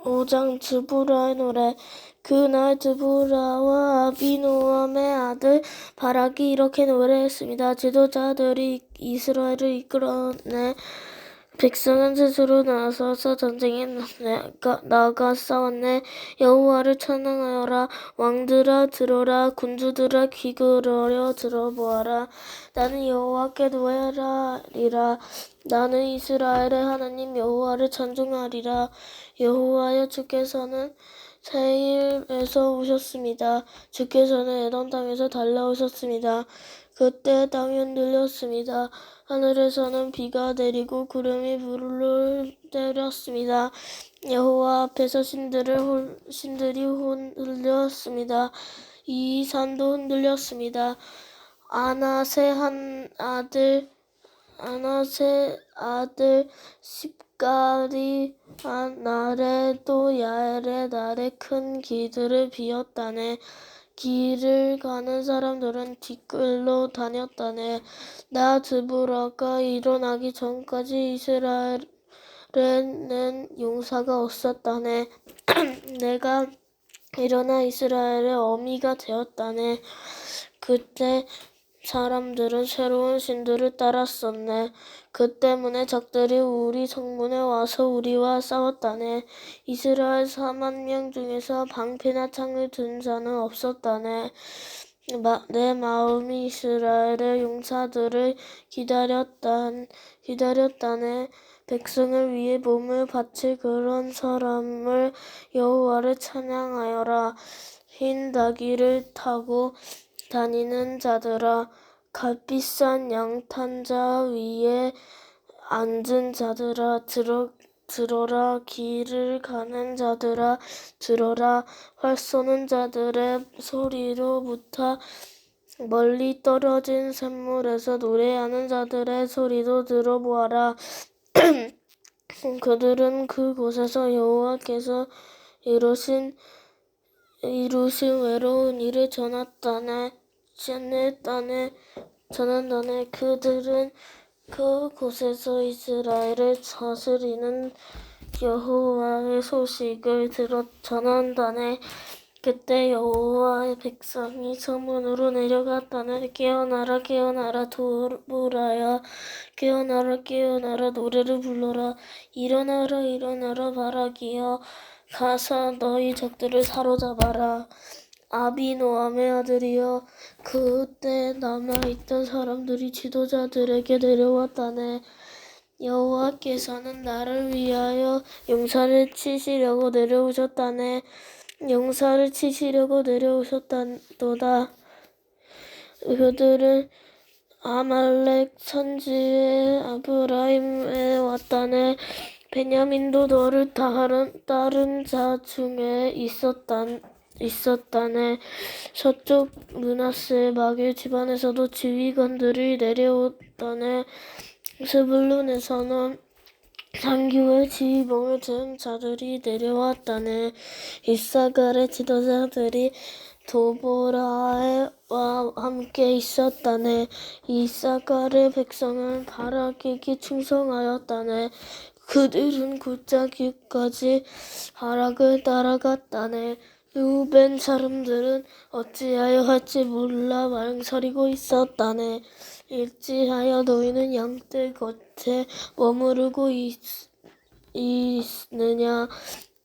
5장 드보라의 노래. 그날 드보라와 아비노함의 아들 바락이 이렇게 노래했습니다. 지도자들이 이스라엘을 이끌어내 백성은 스스로 나서서 전쟁에 나가 싸웠네. 여호와를 찬양하여라. 왕들아 들어라. 군주들아 귀 기울여 들어보아라. 나는 여호와께 노래하리라. 나는 이스라엘의 하나님 여호와를 찬송하리라. 여호와여, 주께서는 세일에서 오셨습니다. 주께서는 에돔 땅에서 달려오셨습니다. 그때 땅이 흔들렸습니다. 하늘에서는 비가 내리고 구름이 불을 때렸습니다. 여호와 앞에서 신들이 흔들렸습니다. 이 산도 흔들렸습니다. 아낫의 아들 십갈이 날에 또 야엘의 날에 큰 길들을 비었다네. 길을 가는 사람들은 뒷길로 다녔다네. 나 드보라가 일어나기 전까지 이스라엘에는 용사가 없었다네. 내가 일어나 이스라엘의 어미가 되었다네. 그때 사람들은 새로운 신들을 따랐었네. 그 때문에 적들이 우리 성문에 와서 우리와 싸웠다네. 이스라엘 4만 명 중에서 방패나 창을 든 자는 없었다네. 내 마음이 이스라엘의 용사들을 기다렸다네. 백성을 위해 몸을 바칠 그런 사람을 여호와를 찬양하여라. 흰 나귀를 타고 다니는 자들아, 값비싼 양탄자 위에 앉은 자들아, 들어라. 길을 가는 자들아, 들어라. 활 쏘는 자들의 소리로부터 멀리 떨어진 샘물에서 노래하는 자들의 소리도 들어보아라. 그들은 그곳에서 여호와께서 이루신 외로운 일을 전한다네. 그들은 그곳에서 이스라엘을 다스리는 여호와의 소식을 전한다네. 그때 여호와의 백성이 서문으로 내려갔다네. 깨어나라, 깨어나라, 드보라야. 깨어나라, 깨어나라, 노래를 불러라. 일어나라, 일어나라, 바락이여. 가서 너희 적들을 사로잡아라. 아비노함의 아들이여. 그때 남아있던 사람들이 지도자들에게 내려왔다네. 여호와께서는 나를 위하여 용사를 치시려고 내려오셨다네. 용사를 치시려고 내려오셨다도다. 그들은 아말렉 산지의 아브라임에 왔다네. 베냐민도 너를 따른 자 중에 있었다네. 서쪽 므낫세 마길 집안에서도 지휘관들이 내려왔다네. 스불론에서는 상규의 지휘봉을 든 자들이 내려왔다네. 이사갈의 지도자들이 도보라와 함께 있었다네. 이사갈의 백성은 바락에게 충성하였다네. 그들은 골짜기까지 바락을 따라갔다네. 르우벤 사람들은 어찌하여 할지 몰라 망설이고 있었다네. 일찌하여 너희는 양떼 곁에 머무르고 있느냐.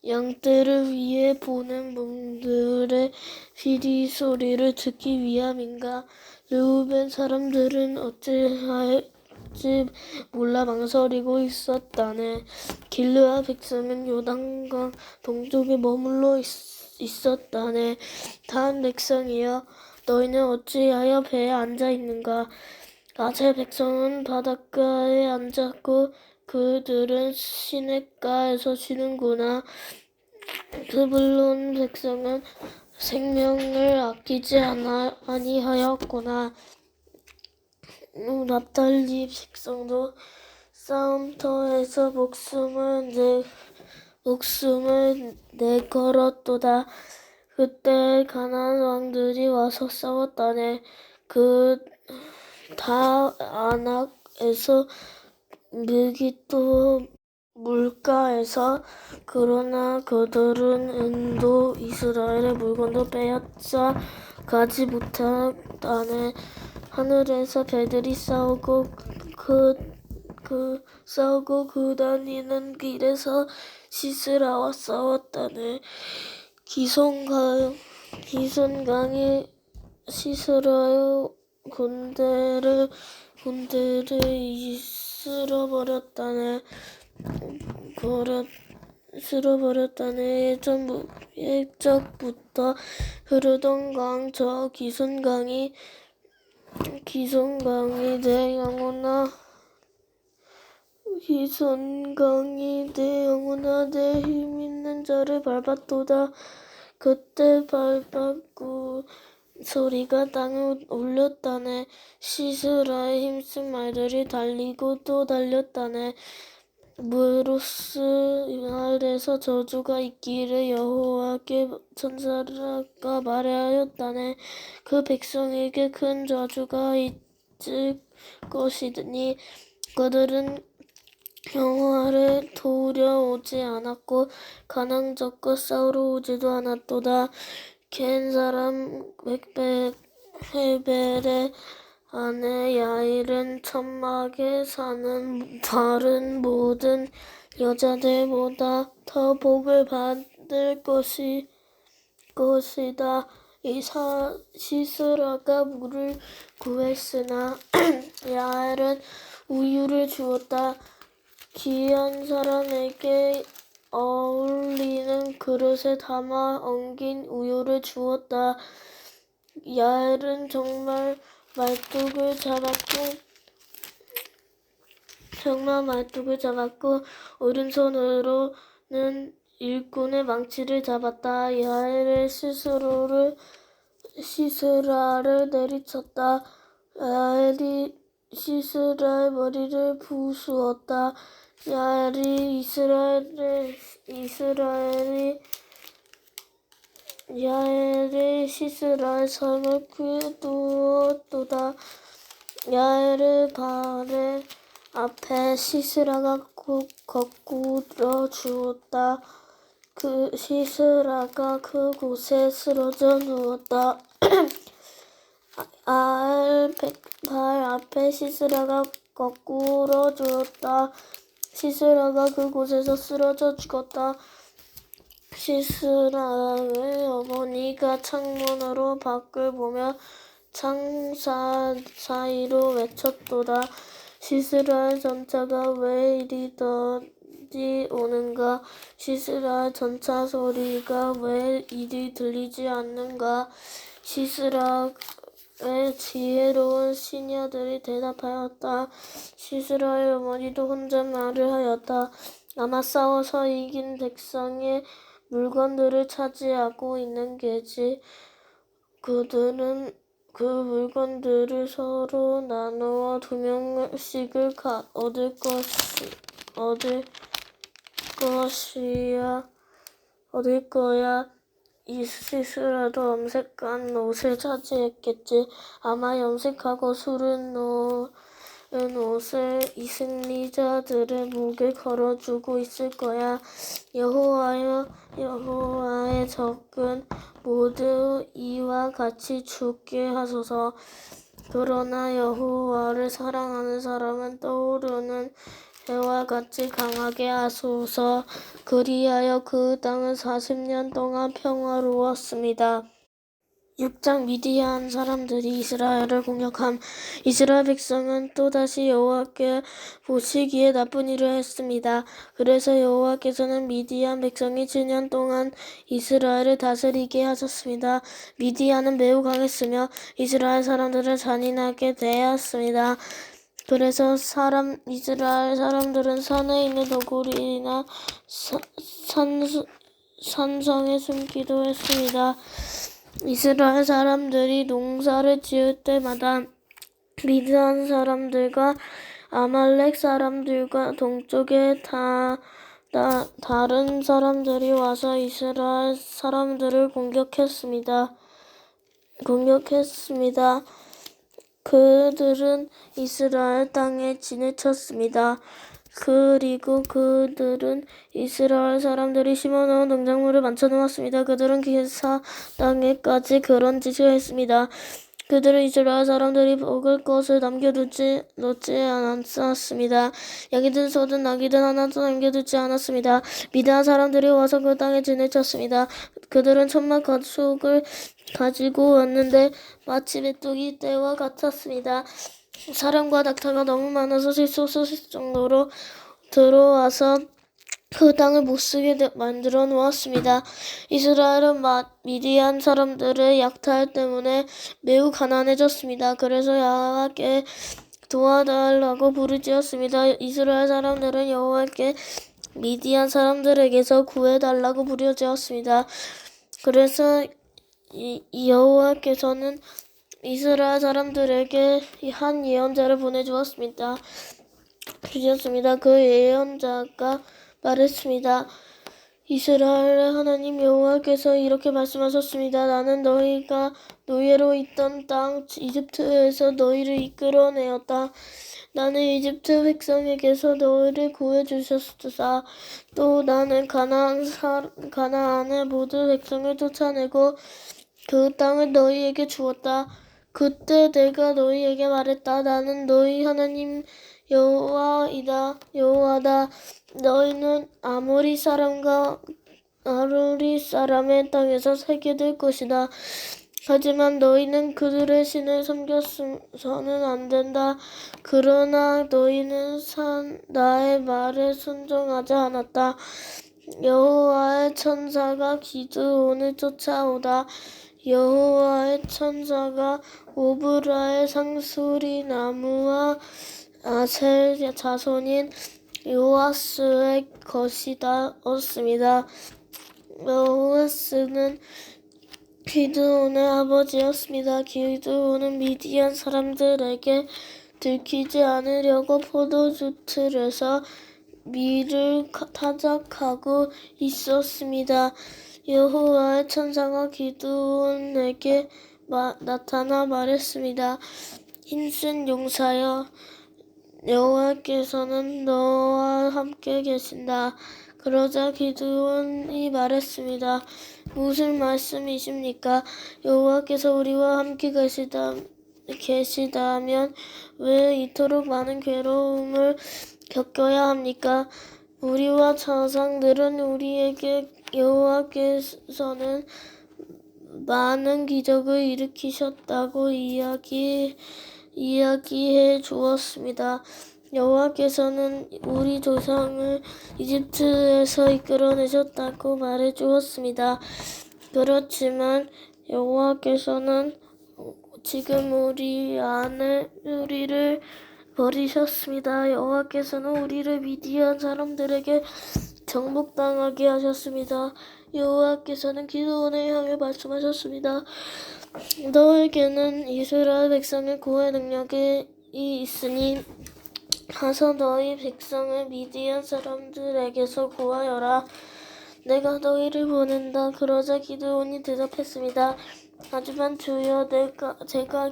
양떼를 위해 보낸 몽들의 피리 소리를 듣기 위함인가. 르우벤 사람들은 어찌할지 몰라 망설이고 있었다네. 길르앗 백성은 요단강 동쪽에 머물러 있었다네. 단 백성이여, 너희는 어찌하여 배에 앉아 있는가. 아셀 백성은 바닷가에 앉았고 그들은 시냇가에서 쉬는구나. 스불론 백성은 생명을 아끼지 아니하였구나. 납달리 백성도 싸움터에서 목숨을 내걸었도다. 그때 가나안 왕들이 와서 싸웠다네. 다 아낙에서 무기또 물가에서. 그러나 그들은 은도 이스라엘의 물건도 빼앗아 가지 못하다네. 하늘에서 별들이 싸우고 그 다니는 길에서 시스라와 싸웠다네. 기손강이 시스라의 군대를 쓸어버렸다네. 예적부터 흐르던 강, 저 기손강이 내 영혼아 내 힘있는 자를 밟았도다. 그때 밟았고 소리가 땅에 울렸다네. 시스라의 힘쓴 말들이 달리고 또 달렸다네. 무로스 마을에서 저주가 있기를 여호와께 천사가 말하였다네. 그 백성에게 큰 저주가 있을 것이니 그들은 여호와를 도우려 오지 않았고 가난적과 싸우러 오지도 않았도다. 겐 사람 헬벨의 아내 야일은 천막에 사는 다른 모든 여자들보다 더 복을 받을 것이다. 시스라가 물을 구했으나 야엘은 우유를 주었다. 귀한 사람에게 어울리는 그릇에 담아 엉긴 우유를 주었다. 야엘은 정말 말뚝을 잡았고 오른손으로는 일꾼의 망치를 잡았다. 야엘은 시스라를 내리쳤다. 야엘이 시스라의 머리를 부수었다. 야엘이 시스라의 손을 꿰두었도다. 야엘의 발 앞에 시스라가 거꾸러 주었다. 그 시스라가 그곳에 쓰러져 누웠다. 발 앞에 시스라가 거꾸로 주었다. 시스라가 그곳에서 쓰러져 죽었다. 시스라의 어머니가 창문으로 밖을 보며 창 사이로 외쳤도다. 시스라의 전차가 왜 이리더디 오는가? 시스라의 전차 소리가 왜 이리 들리지 않는가? 시스라의 지혜로운 시녀들이 대답하였다. 시스라의 어머니도 혼잣말을 하였다. 아마 싸워서 이긴 백성의 물건들을 차지하고 있는 게지. 그들은 그 물건들을 서로 나누어 2명씩을 얻을 거야. 시스라도 염색한 옷을 차지했겠지. 아마 염색하고 수른 옷을 이 승리자들의 목에 걸어주고 있을 거야. 여호와의 적은 모두 이와 같이 죽게 하소서. 그러나 여호와를 사랑하는 사람은 떠오르는 해와 같이 강하게 하소서. 그리하여 그 땅은 40년 동안 평화로웠습니다. 6장 미디안 사람들이 이스라엘을 공격함. 이스라엘 백성은 또다시 여호와께 보시기에 나쁜 일을 했습니다. 그래서 여호와께서는 미디안 백성이 7년 동안 이스라엘을 다스리게 하셨습니다. 미디안은 매우 강했으며 이스라엘 사람들을 잔인하게 대하였습니다. 그래서 이스라엘 사람들은 산에 있는 너구리나 산성에 숨기도 했습니다. 이스라엘 사람들이 농사를 지을 때마다 미디안 사람들과 아말렉 사람들과 동쪽에 다른 사람들이 와서 이스라엘 사람들을 공격했습니다. 그들은 이스라엘 땅에 진을 쳤습니다. 그리고 그들은 이스라엘 사람들이 심어놓은 농작물을 만져놓았습니다. 그들은 기사 땅에까지 그런 짓을 했습니다. 그들은 이스라엘 사람들이 먹을 것을 놓지 않았습니다. 양이든 소든 나귀든 하나도 남겨두지 않았습니다. 미디안 사람들이 와서 그 땅에 진을 쳤습니다. 그들은 천만 가축을 가지고 왔는데 마치 메뚜기 떼와 같았습니다. 사람과 낙타가 너무 많아서 셀 수 없을 정도로 들어와서 그 땅을 못쓰게 만들어 놓았습니다. 이스라엘은 미디안 사람들의 약탈 때문에 매우 가난해졌습니다. 그래서 여호와께 도와달라고 부르짖었습니다. 이스라엘 사람들은 여호와께 미디안 사람들에게서 구해달라고 부르짖었습니다. 그래서 여호와께서는 이스라엘 사람들에게 한 예언자를 보내주었습니다. 그 예언자가 말했습니다. 이스라엘의 하나님 여호와께서 이렇게 말씀하셨습니다. 나는 너희가 노예로 있던 땅 이집트에서 너희를 이끌어내었다. 나는 이집트 백성에게서 너희를 구해주셨으사. 또 나는 가나안의 모든 백성을 쫓아내고 그 땅을 너희에게 주었다. 그때 내가 너희에게 말했다. 나는 너희 하나님 여호와다. 너희는 아모리 사람의 땅에서 살게 될 것이다. 하지만 너희는 그들의 신을 섬겨서는 안 된다. 그러나 너희는 나의 말에 순종하지 않았다. 여호와의 천사가 기드온을 쫓아오다. 여호와의 천사가 오브라의 상수리 나무와 아셀 자손인 요아스의 것이었습니다. 요아스는 기드온의 아버지였습니다. 기드온은 미디안 사람들에게 들키지 않으려고 포도주 틀에서 밀을 타작하고 있었습니다. 여호와의 천사가 기드온에게 나타나 말했습니다. 힘쓴 용사여, 여호와께서는 너와 함께 계신다. 그러자 기드온이 말했습니다. 무슨 말씀이십니까? 여호와께서 우리와 함께 계시다면 왜 이토록 많은 괴로움을 겪어야 합니까? 우리와 조상들은 우리에게 여호와께서는 많은 기적을 일으키셨다고 이야기해 주었습니다. 여호와께서는 우리 조상을 이집트에서 이끌어내셨다고 말해 주었습니다. 그렇지만 여호와께서는 지금 우리를 버리셨습니다. 여호와께서는 우리를 미디안 사람들에게 정복당하게 하셨습니다. 여호와께서는 기드온을 향해 말씀하셨습니다. 너에게는 이스라엘 백성을 구할 능력이 있으니 가서 너희 백성을 미디안 사람들에게서 구하여라. 내가 너희를 보낸다. 그러자 기드온이 대답했습니다. 하지만 주여, 제가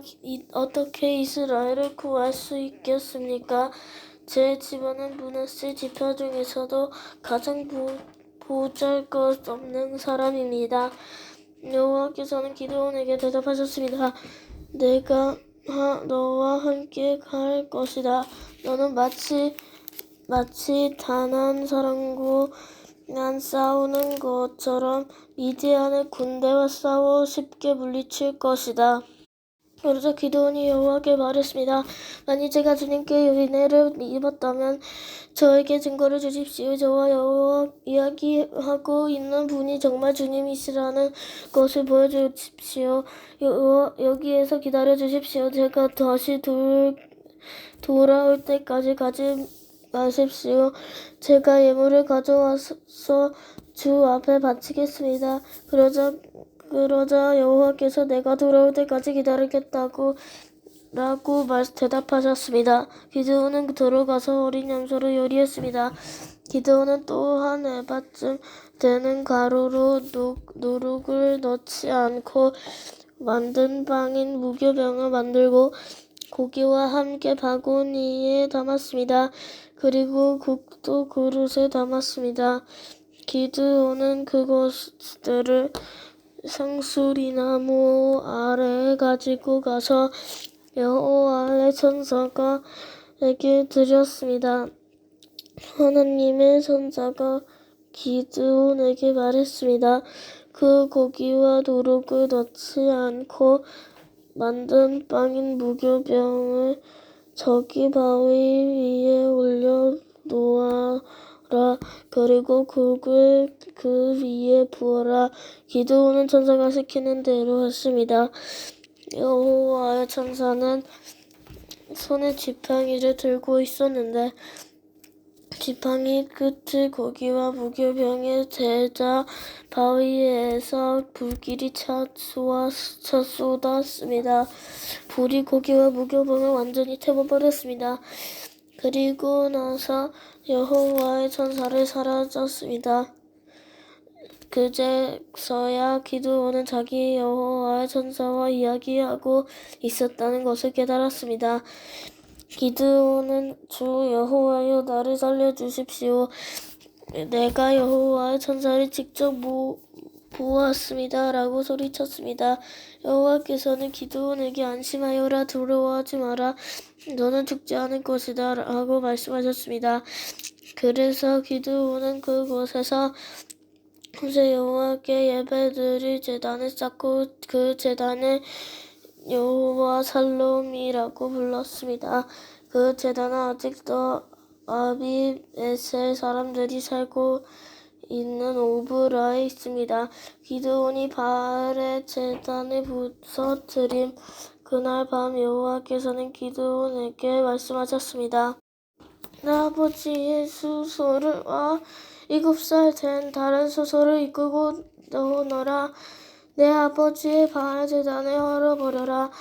어떻게 이스라엘을 구할 수 있겠습니까? 제 집안은 므낫세 지파 중에서도 가장 보잘것없는 사람입니다. 여호와께서는 기드온에게 대답하셨습니다. 내가 너와 함께 갈 것이다. 너는 마치 단한 사람과 싸우는 것처럼 미디안의 군대와 싸워 쉽게 물리칠 것이다. 그러자 기드온이 여호와께 말했습니다. 만일 제가 주님께 은혜를 입었다면 저에게 증거를 주십시오. 저와 여호와 이야기하고 있는 분이 정말 주님이시라는 것을 보여주십시오. 여기에서 기다려 주십시오. 제가 다시 돌아올 때까지 가지 마십시오. 제가 예물을 가져와서 주 앞에 바치겠습니다. 그러자 여호와께서 내가 돌아올 때까지 기다리겠다고 대답하셨습니다. 기드온은 들어가서 어린 염소를 요리했습니다. 기드온은 또 한 에바쯤 되는 가루로 누룩을 넣지 않고 만든 빵인 무교병을 만들고 고기와 함께 바구니에 담았습니다. 그리고 국도 그릇에 담았습니다. 기드온은 그것들을 상수리나무 아래에 가지고 가서 여호와의 천사가 에게 드렸습니다. 하나님의 천사가 기드온에게 말했습니다. 그 고기와 누룩을 넣지 않고 만든 빵인 무교병을 저기 바위 위에 올려 놓아라. 그리고 국을 그 위에 부어라. 기드온은 천사가 시키는 대로 했습니다. 여호와의 천사는 손에 지팡이를 들고 있었는데 지팡이 끝을 고기와 무교병에 대자 바위에서 불길이 차 쏟았습니다. 불이 고기와 무교병을 완전히 태워버렸습니다. 그리고 나서 여호와의 천사를 사라졌습니다. 그제서야 기드온은 자기 여호와의 천사와 이야기하고 있었다는 것을 깨달았습니다. 기드온은 주 여호와여 나를 살려주십시오. 내가 여호와의 천사를 직접 보았습니다. 라고 소리쳤습니다. 여호와께서는 기드온에게 안심하여라 두려워하지 마라. 너는 죽지 않을 것이다. 라고 말씀하셨습니다. 그래서 기드온은 그곳에서 이제 여호와께 예배드릴 제단을 쌓고 그 제단을 여호와 살롬이라고 불렀습니다. 그 제단은 아직도 아비에셀 사람들이 살고 있는 오브라에 있습니다. 기드온이 바알의 제단을 부서뜨린 그날 밤 여호와께서는 기드온에게 말씀하셨습니다. 내 아버지의 수소와 7살 된 다른 수소를 이끌고 넣어라. 내 아버지의 바알 제단을 헐어버려라.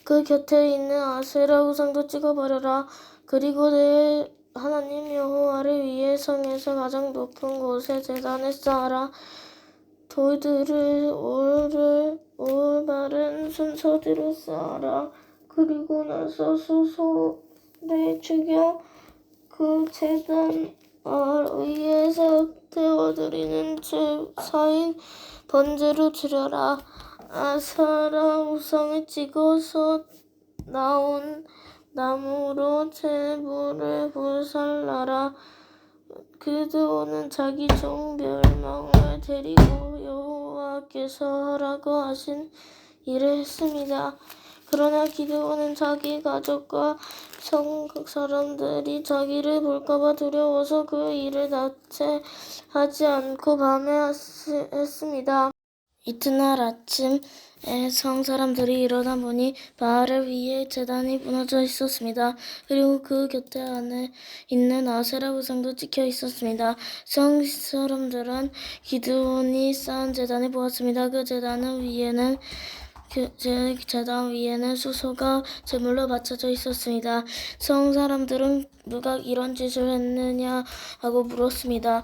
그 곁에 있는 아세라 우상도 찍어버려라. 그리고 내 하나님 여호와를 위해 성에서 가장 높은 곳에 제단을 쌓아라. 돌들을 올바른 순서대로 쌓아라. 그리고 나서 수소를 죽여 그 제단 위에서 태워드리는 제사인 번제로 드려라. 아세라 우상을 찍어서 나온 나무로 제물을 불살라라. 기드온은 자기 종 멸망을 데리고 여호와께서 하라고 하신 일을 했습니다. 그러나 기드온은 자기 가족과 성국 사람들이 자기를 볼까봐 두려워서 그 일을 낮에 하지 않고 밤에 했습니다. 이튿날 아침에 성 사람들이 일어나 보니 바알을 위해 제단이 무너져 있었습니다. 그리고 그 곁에 안에 있는 아세라 우상도 찍혀 있었습니다. 성 사람들은 기드온이 쌓은 제단을 보았습니다. 그 제단 위에는 수소가 제물로 받쳐져 있었습니다. 성 사람들은 누가 이런 짓을 했느냐 하고 물었습니다.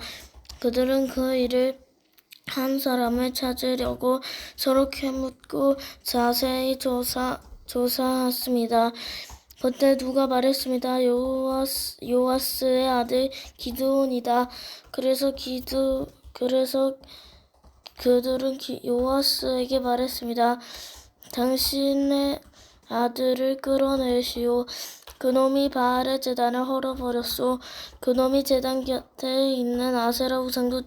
그들은 그 일을 한 사람을 찾으려고 서로 캐묻고 자세히 조사했습니다. 그때 누가 말했습니다. 요아스의 아들 기드온이다. 그래서 그들은 요아스에게 말했습니다. 당신의 아들을 끌어내시오. 그놈이 바알의 제단을 헐어버렸소. 그놈이 제단 곁에 있는 아세라 우상도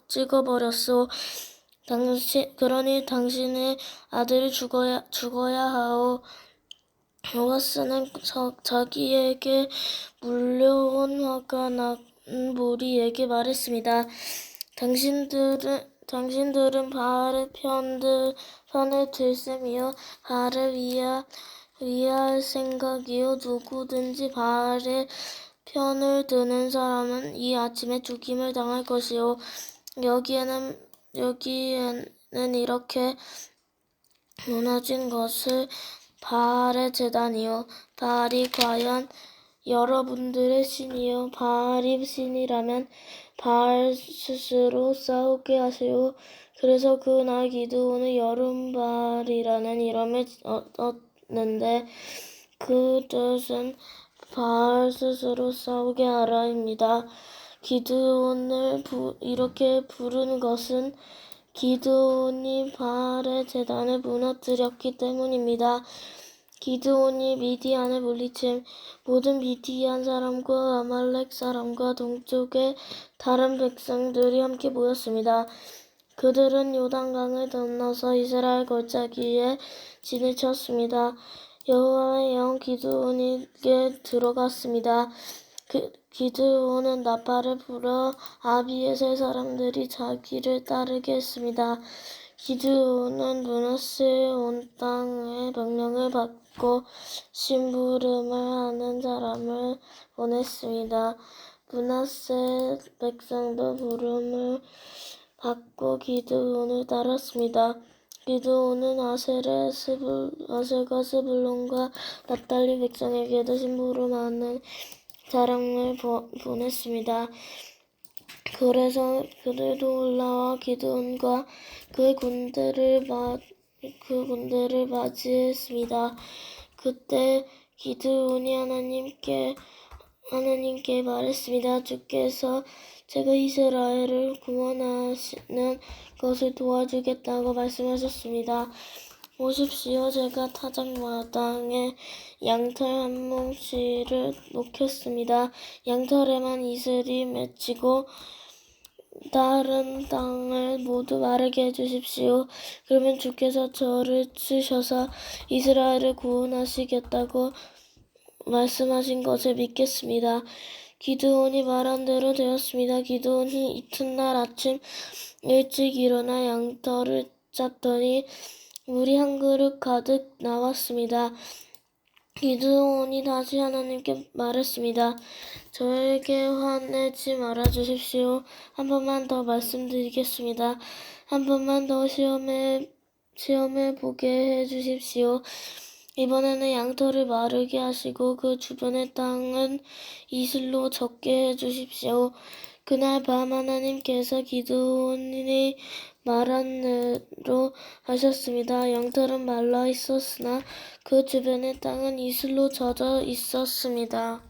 찍어버렸소. 그러니 당신의 아들이 죽어야 하오. 요아스는 자기에게 물려온 화가 난 무리에게 말했습니다. 당신들은 바알의 편을 들셈이요 바알을 위할 생각이요 누구든지 바알의 편을 드는 사람은 이 아침에 죽임을 당할 것이요 여기에는 이렇게 무너진 것을 바알의 제단이요 바알이 과연 여러분들의 신이요 바알이 신이라면 바알 스스로 싸우게 하세요. 그래서 그날 기드온은 여름바알이라는 이름을 얻었는데 그 뜻은 바알 스스로 싸우게 하라입니다. 기드온을 이렇게 부른 것은 기드온이 바알의 제단을 무너뜨렸기 때문입니다. 기드온이 미디안을 물리친 모든 미디안 사람과 아말렉 사람과 동쪽의 다른 백성들이 함께 모였습니다. 그들은 요단강을 건너서 이스라엘 골짜기에 진을 쳤습니다. 여호와의 영 기드온에게 들어갔습니다. 기드온은 나팔을 불어 아비에셀 사람들이 자기를 따르게 했습니다. 기드온은 므낫세 온 땅에 명령을 받고 심부름을 하는 사람을 보냈습니다. 므낫세 백성도 부름을 받고 기드온을 따랐습니다. 기드온은 아셀과 스불론과 납달리 백성에게도 심부름하는 사람을 보냈습니다. 그래서 그들도 올라와 기드온과 그 군대를 맞이했습니다. 그때 기드온이 하나님께 말했습니다. 주께서 제가 이스라엘을 구원하시는 것을 도와주겠다고 말씀하셨습니다. 보십시오. 제가 타작마당에 양털 한 뭉치를 놓겠습니다. 양털에만 이슬이 맺히고 다른 땅을 모두 마르게 해주십시오. 그러면 주께서 저를 쓰셔서 이스라엘을 구원하시겠다고 말씀하신 것을 믿겠습니다. 기드온이 말한 대로 되었습니다. 기드온이 이튿날 아침 일찍 일어나 양털을 짰더니 물이 한 그릇 가득 나왔습니다. 기드온이 다시 하나님께 말했습니다. 저에게 화내지 말아주십시오. 한 번만 더 말씀드리겠습니다. 한 번만 더 시험해 보게 해주십시오. 이번에는 양털을 마르게 하시고 그 주변의 땅은 이슬로 젖게 해주십시오. 그날 밤 하나님께서 기드온이 말한 대로 하셨습니다. 양털은 말라 있었으나 그 주변의 땅은 이슬로 젖어 있었습니다.